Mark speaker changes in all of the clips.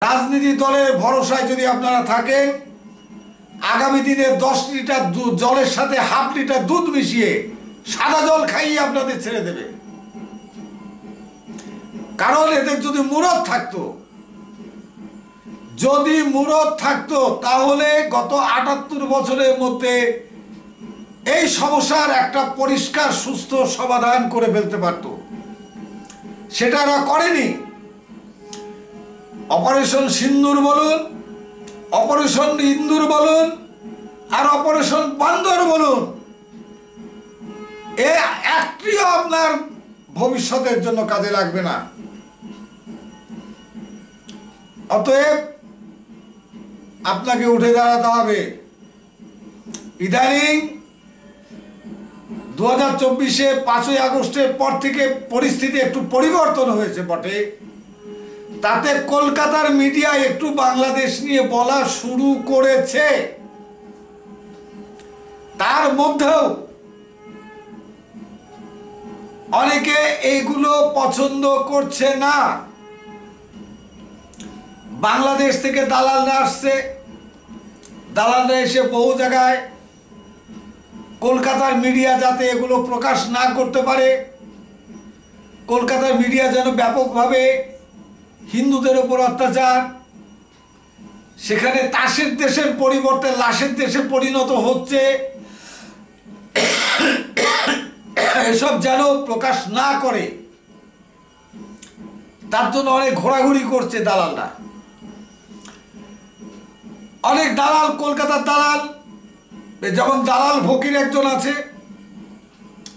Speaker 1: রাজনীতি দলের ভরসায় যদি আপনারা থাকেন, আগামী দিনে 10 লিটার জলের সাথে হাফ লিটার দুধ মিশিয়ে সাদা জল খাইয়ে আপনাদের ছেড়ে দেবে। কারণ এদের যদি মুরদ থাকতো তাহলে গত 78 বছরের মধ্যে এই সমস্যার একটা পরিষ্কার সুস্থ সমাধান করে ফেলতে পারত। সেটা এরা করেনি। অপারেশন সিন্দুর বলুন, অপারেশন ইন্দুর বলুন, আর অপারেশন বান্দর বলুন, এ একটিও আপনার ভবিষ্যতের জন্য কাজে লাগবে না। অতএব আপনাকে উঠে দাঁড়াতে হবে। ইদানিং 2024-এ 5ই আগস্টের পর থেকে পরিস্থিতি একটু পরিবর্তন হয়েছে বটে, তাতে কলকাতার মিডিয়া একটু বাংলাদেশ নিয়ে বলা শুরু করেছে। তার মধ্যেও অনেকে এইগুলো পছন্দ করছে না। বাংলাদেশ থেকে দালালরা আসছে, দালালরা এসে বহু জায়গায় কলকাতার মিডিয়া যাতে এগুলো প্রকাশ না করতে পারে, কলকাতার মিডিয়া যেন ব্যাপকভাবে হিন্দুদের উপর অত্যাচার, সেখানে তাসের দেশের পরিবর্তে লাশের দেশে পরিণত হচ্ছে, এসব যেন প্রকাশ না করে, তার জন্য অনেক ঘোরাঘুরি করছে দালালরা। অনেক দালাল, কলকাতার দালাল, যেমন দালাল ফকির একজন আছে,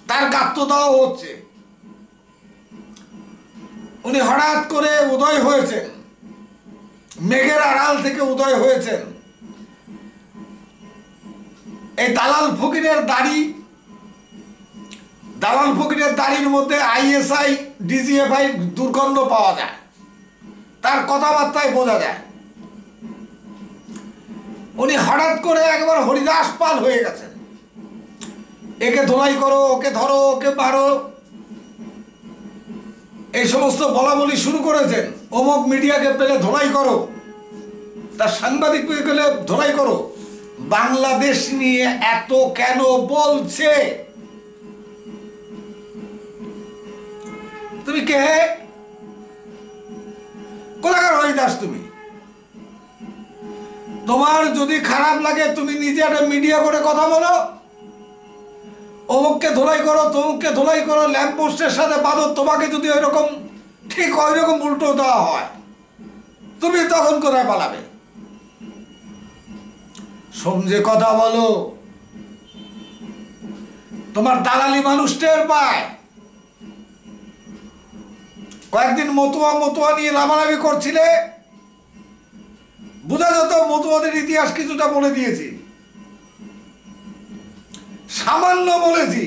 Speaker 1: তার গাত্র দেওয়া হচ্ছে। উনি হঠাৎ করে উদয় হয়েছেন, মেঘের আড়াল থেকে উদয় হয়েছেন। এই দালাল ফকিরের দাড়ির মধ্যে ISI DGFI দুর্গন্ধ পাওয়া যায়, তার কথাবার্তায় বোঝা যায়। উনি হঠাৎ করে একবার হরিদাস পাল হয়ে গেছেন। একে ধোলাই করো, ওকে ধরো, ওকে মারো, এই সমস্ত বলা বলি শুরু করেছেন। অমুক মিডিয়াকে পেলে ধোলাই করো, তার সাংবাদিক পেলে ধোলাই করো। বাংলাদেশ নিয়ে এত কেন বলছে? তুমি কে? কোথাকার হরিদাস তুমি? তোমার যদি খারাপ লাগে তুমি নিজে একটা মিডিয়া করে কথা বলো, অমুককে ধোলাই করো, তমুককে ধোলাই করো, ল্যাম্প পোস্টের সাথে বাঁধো। তোমাকে যদি ওইরকম ঠিক ওইরকম উল্টো দেওয়া হয়, তুমি তখন কোথায় পালাবে? সমঝে কথা বলো। তোমার দালালি মানুষ টের পায়। কয়েকদিন মতুয়া নিয়ে লাভালাভি করছিলে, বোঝা যেত মতুয়াদের ইতিহাস কিছুটা বলে দিয়েছি, সামান্য বলেছি।